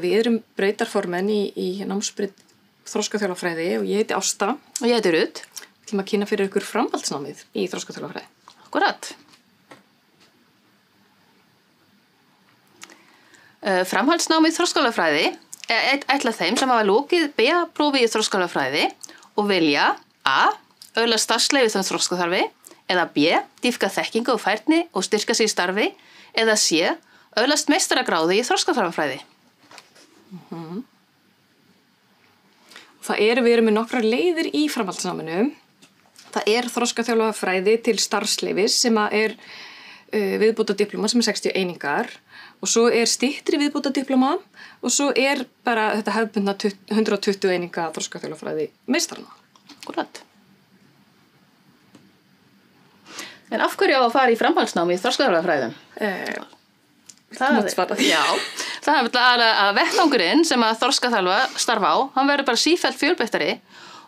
við erum brautarformenn í námsbraut þroskaþjálfafræði og ég heiti Ásta. Og ég heiti Rut. Við ætlum að kynna fyrir ykkur framhaldsnámið í þroskaþjálfafræði. Akkurat. Framhaldsnámið þroskaþjálfafræði ætla þeim sem hafa lokið B.A.-prófi í þroskaþjálfafræði og vilja A. Öðlast starfsleyfi sem þroskaþjálfi eða B. Dýpka þekkingu og færni og styrka sig í starfi eða C. Öðlast meistaragráðu í þroskaþjálfafræði. Við erum með nokkrar leiðir í framhaldsnáminu. Það þroskaþjálfafræði til starfsleyfis sem er viðbótardiplóma sem 60 einingar og svo styttri viðbótardiplóma og svo bara þetta hefðbundna 120 eininga þroskaþjálfafræði meistarana. Akkurat. En af hverju á að fara í framhaldsnámi í þroskaþjálfafræðum? Það að vettvangurinn sem að þroskaþjálfa starfa á, hann verður bara sífellt fjölbreyttari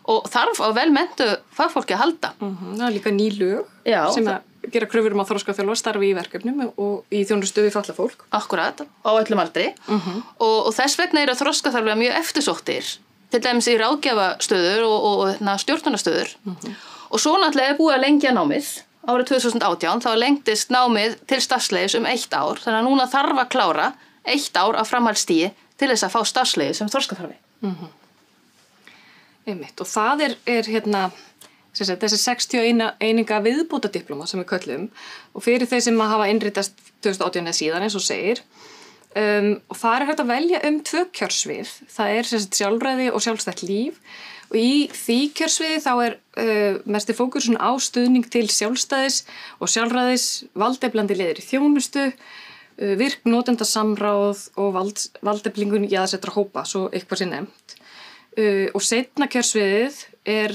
og þarf á vel menntu fagfólki að halda. Það líka ný lög sem að gera kröfur að þroskaþjálfa starfi í verkefnum og í þjónustu við fatlað fólk. Akkurat, á öllum aldri. Og þess vegna eru þroskaþjálfar mjög eftirsóttir, til dæmis í ráðgjafastöður og stjórnunastöður. Og svo náttúrulega búið að lengja námið. Árið 2018 þá lengdist námið til starfsleyfis 1 ár, þannig að núna þarf að klára 1 ár af framhaldsstigi til þess að fá starfsleyfi sem þroskaþjálfi. Einmitt, og það þessi 61 eininga viðbótardiplóma sem við köllum og fyrir þeir sem hafa innritast 2018 eða síðan eins og segir. Og það hægt að velja 2 kjörsvið, það sjálfræði og sjálfstætt líf. Og í því kjörsviði þá mesti fókusun á stuðning til sjálfstæðis og sjálfræðis, valdeflandi leiðir í þjónustu, virk notendasamráð og valdeflingun jaðarsettra hópa, svo eitthvað sé nefnt. Og seinna kjörsviðið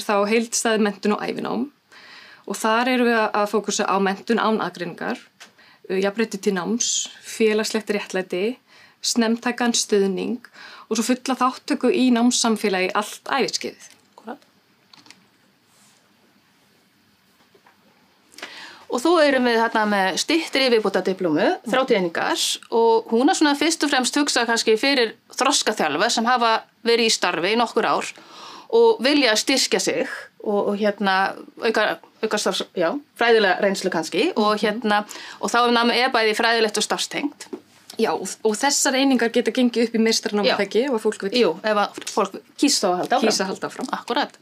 þá heildstæð menntun og ævinám og þar erum við að fókusa á menntun án aðgreiningar, jafnrétti til náms, félagslegt réttlæti, snemmtækan stuðning og svo fulla þáttöku í námssamfélagi allt æviskeiðið. Og þó erum við þarna með styttri viðbótardiplómu, 30 einingar og hún svona fyrst og fremst hugsa kannski fyrir þroskaþjálfa sem hafa verið í starfi í nokkur ár og vilja styrkja sig og auka starfs, fræðilega reynslu kannski og þá námið bæði fræðilegt og starfstengt. Já, og þessar einingar geta gengið upp í meistaranámi ekki ef fólk vill. Jú, ef fólk kýs að halda áfram. Akkurat.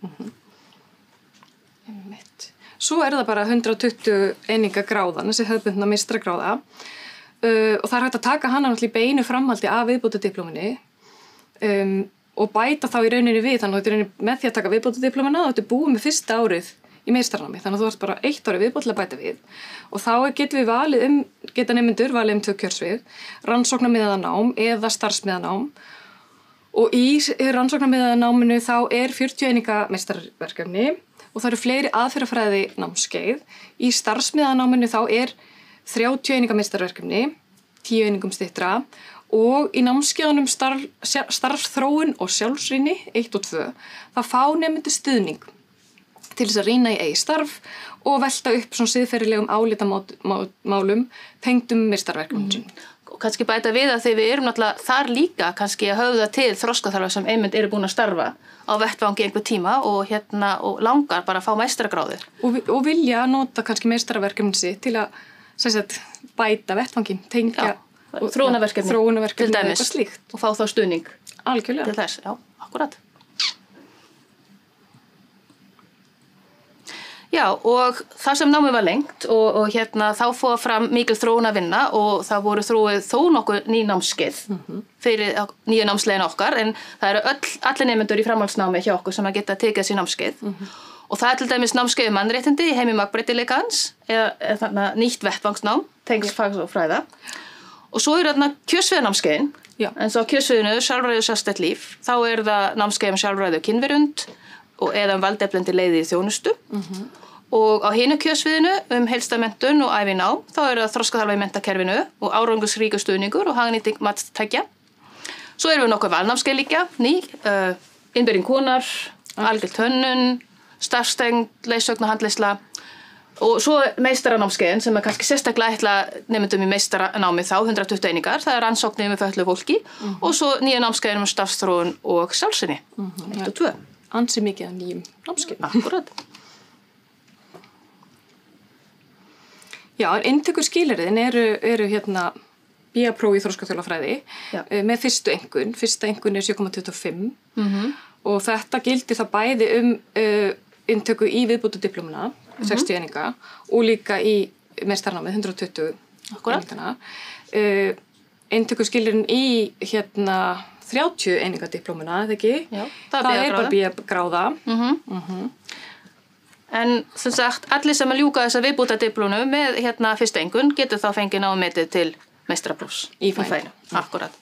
Svo það bara 120 eininga gráðan, þessi hefðbundna meistaragráða og það hægt að taka hana náttúrulega í beinu framhaldi af viðbótardiplómunni og bæta þá í rauninni við, þannig að með því að taka viðbótardiplómuna þá ertu búið með fyrsta árið í meistaranámi, þannig að þú ert bara 1 ári viðbótarlega bæta við og þá geta nemendur valið 2 kjörsvið, rannsóknarmiðaða nám eða starfsmiðaða nám og í rannsóknarmiðaða náminu þá 40 eininga meistarverkefni og það eru fleiri aðferðafræði námskeið. Í starfsmiðaða náminu þá 30 eininga meistarverkefni, 10 einingum styttra og í námskeiðunum starfsþróun og sjálfsrýni 1 og 2 þá fá nemendur stuðning til þess að rýna í eigið starf og velta upp svona siðferðilegum álitamálum tengdum meistarverkefnum. Og kannski bæta við að þegar við erum náttúrulega þar líka kannski að höfða til þroskaþjálfa sem einmitt eru búin að starfa á vettvangi einhver tíma og langar bara að fá meistaragráður. Og vilja nota kannski meistarverkefnin sitt til að bæta vettvangin, tengja þróunarverkefni til dæmis eitthvað slíkt og fá þá stuðning. Algjörlega. Til þess, akkurat. Já, og það sem námið var lengt og þá fór fram mikil þróunarvinna og það voru þróið þó nokkuð ný námskeið fyrir nýju námsleiðin okkar en það eru allir nemendur í framhaldsnámi hjá okkur sem að geta tekið þessi námskeið og það til dæmis námskeið mannréttindi í heimi magbreytileikans eða nýtt vettvangsnám, tengsl fags og fræða og svo eru þarna kjörsviðanámskeiðin en svo kjörsviðinu sjálfræði og sjálfstætt líf þá það námskeið sjálfræði og kynverund eða valdeflandi leiði í þjónustu og á hinu kjörsviðinu heilstæð menntun og ævinám þá það þroskaþjálfa í menntakerfinu og árangursríkur stuðningur og hagnýting matstækja. Svo erum við nokkuð valnámskeið líka, innbyrðing konar, algjört hönnun, starfstengd, leiðsögn og handleiðsla, Og svo meistaranámskeiðin sem kannski sérstaklega ætla nemendum í meistaranámi þá, 120 einingar, það rannsóknir með fötluðu fólki og svo nýja námskeiðin starfsþróun og sjálfsýni, 1 og 2. Ansi mikið af nýjum námskeiðum. Akkúrat. Já, inntökuskilyrðin eru hérna BA-próf í þroskaþjálfafræði með fyrsta einkunn 7,25 og þetta gildi það bæði inntöku í viðbótardiplómuna 60 eininga og líka í meistaranámið 120 einingana. Inntökuskilyrðin í 30 eininga diplómuna, eða ekki? Já, það er bara BA-gráða. En sem sagt, allir sem ljúka þessa viðbótardiplómu með fyrsta einkunn getur þá fengið námetið til meistaraprófs í fæðinu. Akkúrat.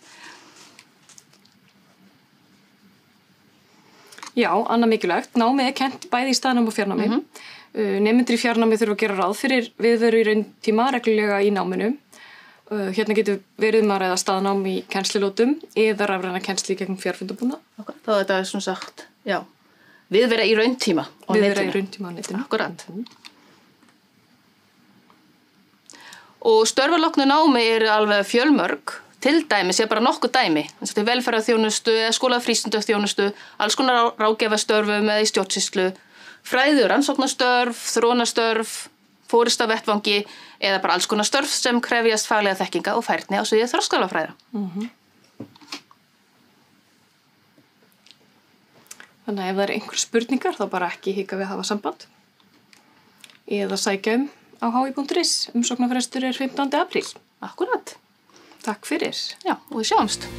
Já, annað mikilvægt. Námið kennt bæði í staðnámi og fjarnámi. Nemendur í fjarnámi þurfa að gera ráð fyrir viðveru í rauntíma reglulega í náminu. Hérna getur verið að ræða staðnám í kennslulótum eða rafræna kennslu í gegnum fjarfundabúnað. Þá þetta sem sagt, já, viðvera í rauntíma á netinu. Viðvera í rauntíma á netinu. Akkúrat. Og störfaloknu námi eru alveg fjölmörg, til dæmis bara nokkuð dæmi, eins og til velferðarþjónustu eða skólafrístundaþjónustu, alls konar ráðgjafastörfum eða í stjórnsýslu, fræði- og rannsóknastörf, þróunastörf, forystavettvangi eða bara alls konar störf sem krefjast faglega þekkinga og færni á sviði þroskálafræða. Þannig að ef það eru einhver spurningar þá bara ekki hika við að hafa samband eða sækja á hi.is. Umsóknarfrestur er 15. apríl. Akkúrat. Takk fyrir. Já, og við sjáumst.